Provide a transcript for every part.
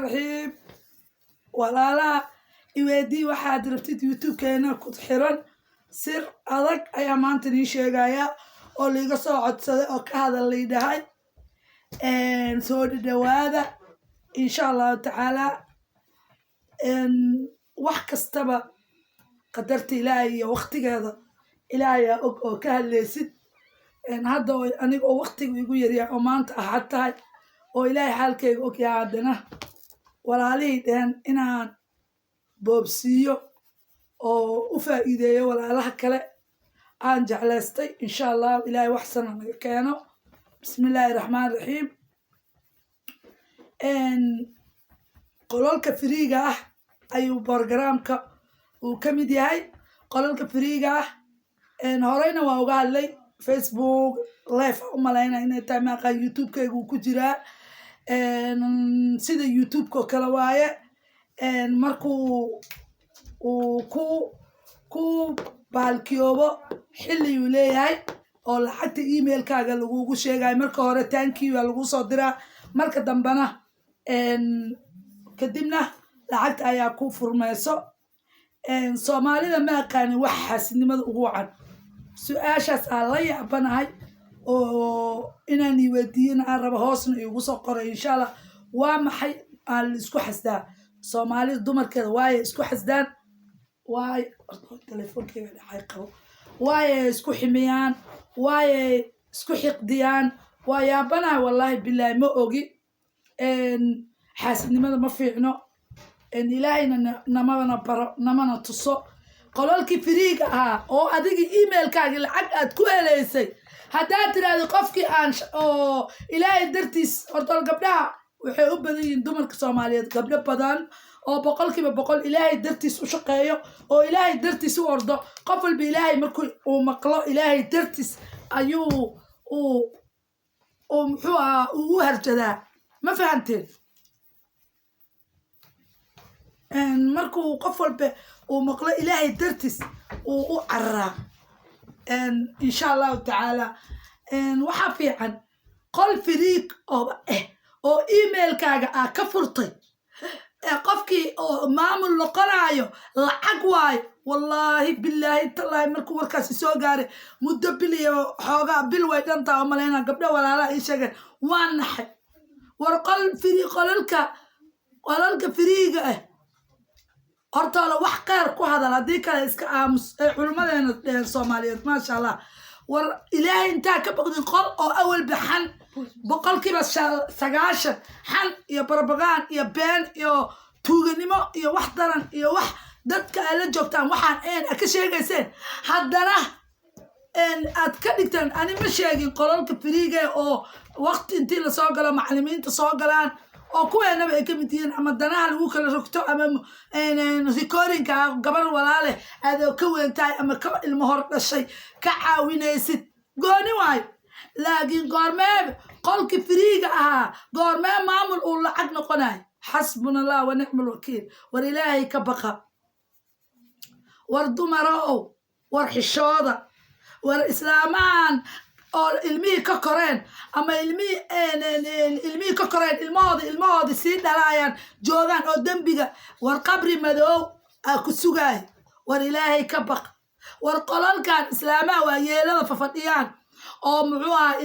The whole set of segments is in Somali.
الرحيم ولا لا يودي واحد ربطت يوتيوب كأنه كنت حرن سر أذك أيام ما أنتني شيء جاية أو اللي قصة عطسة أو كهذا اللي ده إن سود الدوادة إن شاء الله تعالى إن وحك استبى قدرت إلهي وقتي هذا إلهي أو كهالليست إن هذا أنا أو وقتي يقول يا أما أنت حتى أو إلهي حالك أوكي عادنا ولا لي دهن إن بوبسيو أو فائدة ولا لها كلا عن جعلستي إن شاء الله إلهي وحسن كانوا بسم الله الرحمن الرحيم إن قولك فريقة أيو برنامجك وكمدي هاي قولك فريقة إن هورينا وقال لي فيسبوك لايف أمالينا إن تامع يوتيوب كيجو كجرا إن سيد يوتيوب كلاواية إن مركو وكو بالكيوبا حلي وليهاي أو حتى إيميل كاجا لوجو شيء جاي مركو هذا تانكي ولوجو صدرة مركو دمبنا إن كدمنا لعقت أياكو فرماسو إن صومالي لما كان وحس إني ما وعد سؤال شاس الله يعبنا هاي أو إنني ودينا عرب هاسن يوصل قرا إن شاء الله وما حي الإسكو حسدا صومالي الدمر كذا واي إسكو حسدان واي التليفون كيف حيقرأ واي إسكو حميان واي إسكو حقديان واي بنا والله بالله ما أوجي إن حاسني ما فيعنو إن إلهينا نما نتصو قالوا لك فريقها أو أديك إيميل كاجي العقد كويسة هذا ترى قفكي أنش أو إلهي درتيس أرتول قبلها وحب ذي دمر كصوماليات قبل بدن أو بقول كي بقول إلهي درتيس وشقيه أو إلهي درتيس وأرضه قفل بإلهي مركو ومقلا إلهي درتيس أيو أو محوها وهرجدا ما فهمتين إن مركو قفل ومقلا إلهي درتيس وعرّا إن شاء الله تعالى إن وحفي عن قل فريق أو إيميل كاجا كفرتي قفكي أو معمول لقرايو العقواي والله بالله تالله مركو وركاسي سوغاري مدبلي حوغا بالويدان تاو مالينا قبل ولا لا إيشاقا وانحي ورقل فريق قلالك فريق horta wax qeer ku hadal hadii kale iska aamus culimadeena Soomaaliyeed ma sha Allah war ilaahay inta ka baqdin qol oo awal baxan boqolkiiba 9 xan iyo barbaqaan iyo been iyo tuuganimo iyo wax daran iyo wax dadka ay la joogtaan waxaan ka sheegayseen haddana aad ka dhigtaan ani ma sheegin qolalka firiiga oo waqti intii la soo galo macallimiinta soo galaan oo kuweena ay ka mid yihiin ama danaha lagu kala rogto ama recording-ka gabar walaale aad ka weyntahay ama ka ilmo hor dhashay ka caawinaysid gooni waay laakiin goormee qolki firiiga ahaa goormee maamul uu lacag noqonay xasbunallahu wa ni'mal wakiil war ilaahay ka baqa war dumaro war xishooda war islaamaan أو المي كقرين أما المي كقرين الماضي سيد دلايان جوغان أو دنبيغا والقبر مدو كسوغاي والإلهي كبق والقلال كان إسلاما ويلا ففتيان أو معوها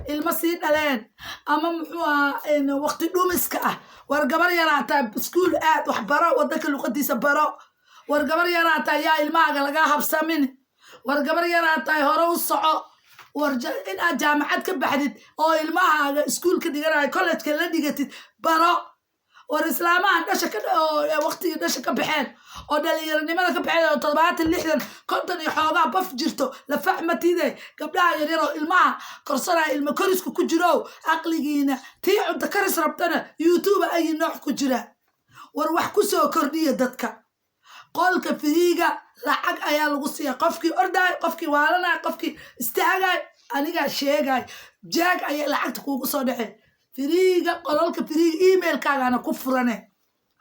المسيد دلين أما معوها إن وقت دومسكا والقبر يراتا سكول آت وحبرا ودك القديس برا والقبر يراتا يا الماغا لقاها بسامين والقبر يراتا هرو الصعو ورجع إن جامعة كبحدد أو المها سكول كديجرا كولج كلا ديجتد برا والإسلام عندنا وقت عندنا كبحين أو دليل إن ما كبحين طلبات اللي إحنا كنت نحاضر بفجرته لفهمتي ذي قبلها يريرو المها كرسنا المكرس كجراو عقلي جينا تي عند كرس ربطنا يوتيوب أي نوع كجرا وروح كسو كردية دتك قولك فريقة لعق أيا الغصية قفكي أرداي قفكي والنا قفكي استعجاي أنا شيء جاك أيا لعقت كوكو صدقه فريقة قولك فريق إيميل كان أنا كفرناه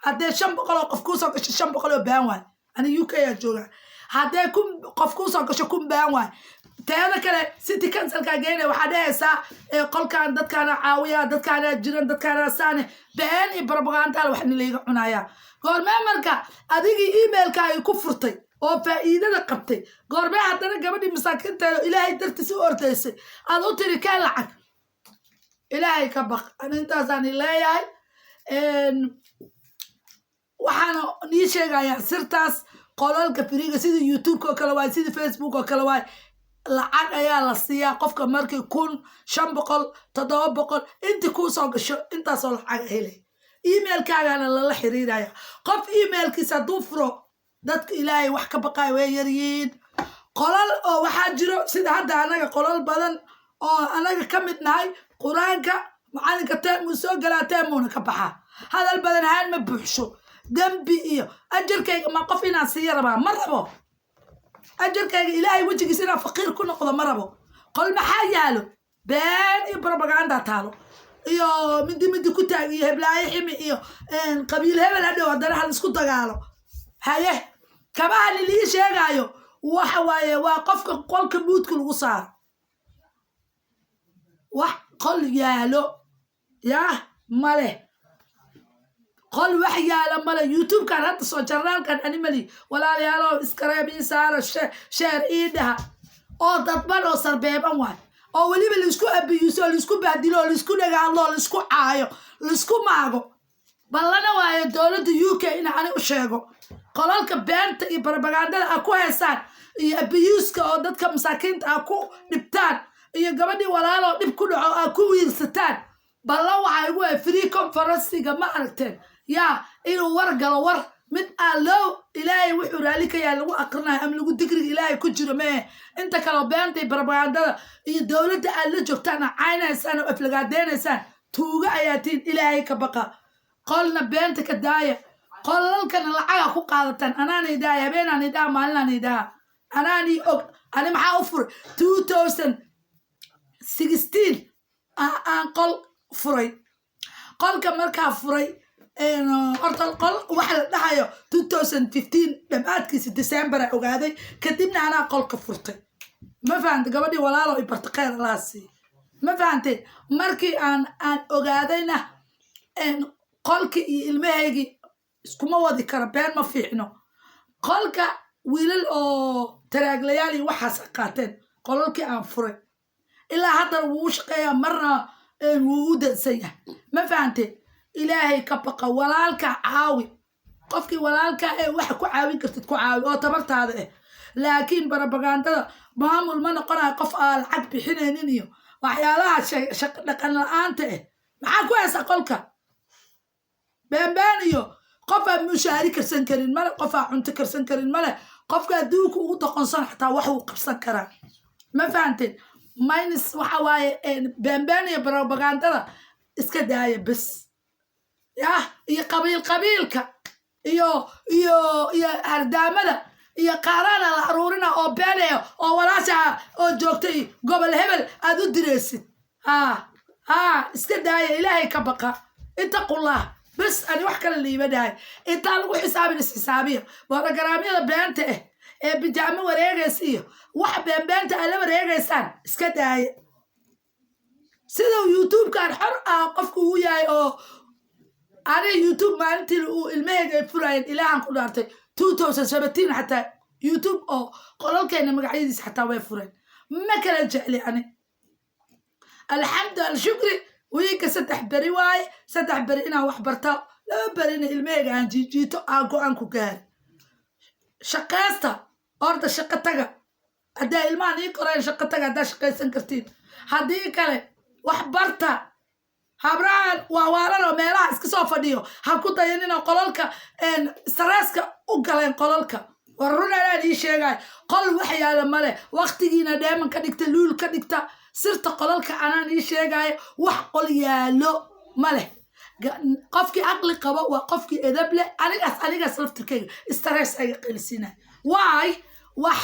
هذا شنب قالوا قفكو صدق شنب قالوا بينوان أنا يوكي يا جورا haddee kun qof kuu soo gasho kun baan waay teeda kale city councilka geynaya waxaa dhehaysaa qolkan dadkaana caawiya dadkaana jiran dadkaana saane been iyo propaganda waxna layga cunayaa goormee marka adigii emailka ay ku furtay oo faa'iidada qabtay goormee haddana gabadhii masaakiinteeda ilaahay dartiis u ordaysay aad u tiri kaa lacag ilaahay ka baq ana intaasaan leeyahay waxaana nii sheegayaa sirtaas qolalka firiga sida youtube oo kale waay sida facebook oo kale waay lacag ayaa la siiyaa qofka markii 500 700 intii kuu soo gasho intaasoo lacag helay emailkaagana lala xiriiraya qof emailkiisa hadduu furo dadka ilaahay wax ka baqaay way yaryiin qolal oo waxaa jiro sida hadda anaga qolal badan oo anaga ka mid nahay quraanka macalinka teemuu soo galaa teemuuna ka baxaa hadal badan haan ma buuxsho dambi iyo ajarkayga ma qof inaan siiya rabaa ma rabo ajarkayga ilaahay wejigiisa inaan faqiir ku noqdo ma rabo qol maxaa yaalo been iyo propaganda taalo iyo midi ku taag iyo heblaayo ximi iyo qabiil hebel hadhow haddana hal isku dagaalo haye kabaha lilii sheegaayo waxa waaye waa qofka qolka buudka lagu saaro wax qol yaalo yaa male qol wax yaalo male youtube kan hadda soo jarnaalkan animali walaalayaalo iskareeb ii saara sheer ii dhaha oo dadban oo sarbeeban waay oo weliba laisku abiyuuso laisku bahdilo laisku dhagaalo laisku caayo laisku maago ballana waayo dowladda UK in aan u sheego qolalka beenta iyo propagandada ay ku heesaan iyo abiyuuska oo dadka masaakiinta ay ku dhibtaan iyo gabadhii walaalo dhib ku dhaco ay ku wiirsataan ballan waxay ugu free conference-ga ma aragteen yaa inuu war galo war mid allow ilaahay wuxuu raali ka yahay lagu aqrinayo ama lagu digriga ilaahay ku jiro mee inta kale beenta iyo propagandada iyo dowladda aad la joogtaan caynaysaan oo aflagaadeynaysan tuuga ayaatiin ilaahay ka baqa qolna beenta ka daaya qolalkana lacaga ku qaadatan anaanay daaya habeenaanay daa maalinanay daa anaani og ani maxaa u furay 2016 aan qol furay qolka markaa furay horta qol waxa la dhahayo 2015 dhamaadkiisa December ogaaday kadibna anaa qolka furtay ma fahanti gabadhii walaalo i bartaqeer laasi ma fahanti markii aan ogaadayna qolki iyo ilmahaygi iskuma wadi kara been ma fiicno qolka wiilal oo taraaglayaal iyo waxaas qaateen qolalkii aan furay ilaa hadda wuu shaqeeyaa marna wuu u dansan yahay ma fahanti ilaahay ka baqa walaalka caawi qofkii walaalka wax ku caawin kartid ku caawi oo tabartaada laakiin propagandada maamul ma noqonayo qof aan lacag bixinaynin iyo waxyaalaha shaqo dhaqan la'aanta maxaa ku haysa qolka been iyo qof aan mushaari karsan karin male qof aan cunto karsan karin male qofka adduunka ugu doqonsan xataa wax uu qabsan karaa ma fahanteen minus waxa waaye been iyo propagandada iska daaya bas yaa iyo qabiilka iyo hardaamada iyo qaarana la aruurina oo beenayo oo walaasha oo joogtay gobol hebel aad u direysid iska daaya ilaahay ka baqa ittaqullah bas ani wax kale liiba dhahay intaa lagu xisaabin xisaabiya barnaamijyada beenta bijaamo wareegaysa iyo wax beenta ay la wareegaysaan iska daaya sida youtube kan xor qofku uu yahay oo أنا يوتيوب ما أنت الميجا فراين إلى عن قدرته 2017 حتى يوتيوب أو قالوا كأنه مقعد حتى ويفرين ما كان جعلي أنا الحمد لله شكري ويك ستحبري واي ستحبري أنا وحبرتها لا برينا الميجا عن جيتو أكو أنكو كان شقاستا أرد شقتها هدا المان يقرأ شقتها هدا شقي سنكرتين هدي كله وحبرتها habraan waa waarano meelaha iska soo fadhiyo ha ku dayanina qolalka stresska u galeen qolalka warunana ii sheegay qol wax yaala male waqtigiina dheeman ka dhigta luul ka dhigta sirta qolalka anaan ii sheegay wax qol yaalo male qofkii aqli qabo waa qofkii edab leh anigaas laftirkayga stress ay qilsina waay wax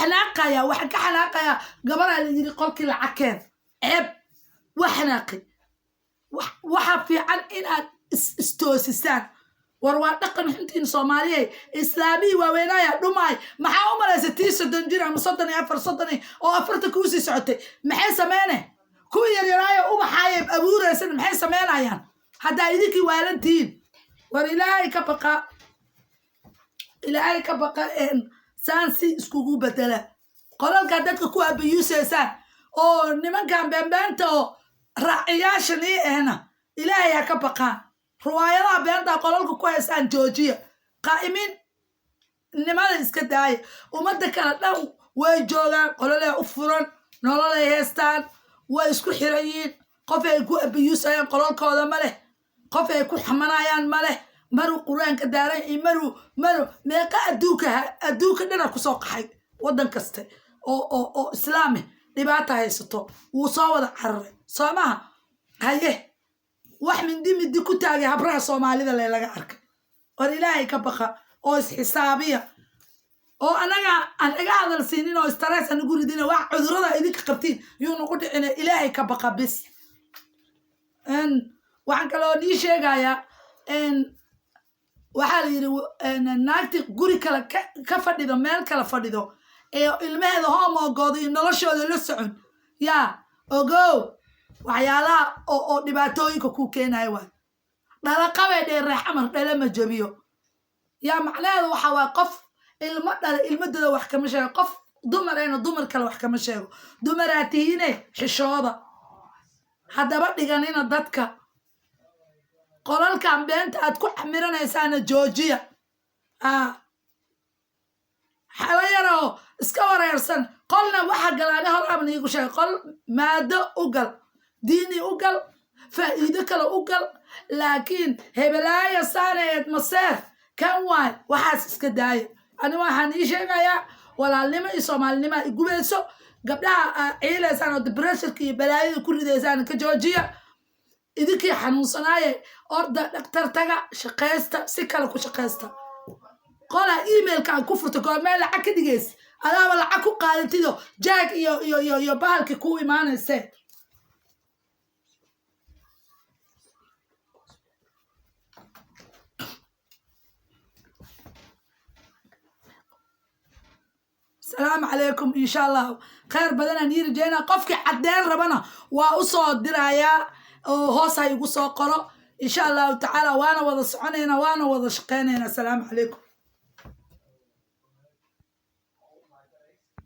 ka xanaaqaya gabadha la yiri qolkii lacageen ceeb wax xanaaqi waxa fiican in aad istoosisaan waa dhaqan xuntiin Soomaaliyeed islaami waaweynaya dhumay maxaa u malaysa tii 30 jir ama 34 oo afarta ku sii socotay maxay sameeyeen ku yaryaraayo u baxay abuuraysan maxay sameeyaan hadda idinki waalantiin war ilaahay ka baqa saansi iskugu bedela qolalka dadka ku abiyuusaysan oo nimankan beenbeenta oo raaciyaashani ilaahay ka baqa ruwaayadaha beenta qolalka ku haysaan joojiya qaaimin nimada iska daay umada kala dhan way joogaan qolale u furan nolol ay haystaan way isku xirayiin qof ay ku abiyuusayaan qolalkooda ma leh qof ay ku xamanayaan ma leh maru quraanka daaray maru meeqa adduunka dhana ku soo qaxay wadan kaste oo islaami dhibaato haysato wuu soo wada cararay Soomaha haye wax mindi ku taagay habraha Soomaalida laga arkay war ilaahay ka baqa oo is xisaabiya oo anaga hadal siinin oo stress aan guridina wax cudurada idinka qabtiin yuu nagu dhicina ilaahay ka baqa bis waxaan kaloo dhii sheegaya waxaa la yiri naagti guri kale ka fadhido meel kale fadhido ee ilmaheeda hoomogooda iyo noloshooda la socon yaa ogow waxyaalaha oo dhibaatooyinka ku keenay waa dhala qabay dheer xamar dhala ma jabiyo yaa macnaheedu waxa waa qof ilmo dhala ilmadooda wax kama sheego qof dumarayna dumar kale wax kama sheego dumaraatiine xishooda haddaba dhiganina dadka qolalkan beenta aad ku xamiranaysaana joojiya xala yaroo iska wareersan qolna waxa galaana hor abni igu sheeg qol maado ugal diini ugal faa'iido kale ugal laakiin hebelaaya saaneed maseer kan waay waxaas iska daaya ani waxaan ii sheegayaa walaalnimo iyo Soomaalinimo ay gubayso gabdhaha ciilaysan oo depressionka iyo balaayada ku ridaysaan ka joojiya idinkii xanuunsanaaye orda dhaqtar taga shaqeysta si kale ku shaqeysta qola emailka ku furto goormee lacag ka dhigays adaaba lacag ku qaadatido jaag iyo bahalki ku imaanayse السلام عليكم إن شاء الله خير بدنا نير جينا قفك عدين ربنا وأصاد درايا هوسا يقصوا قرأ إن شاء الله تعالى وأنا وضع سعنينا وأنا وضع شقينينا السلام عليكم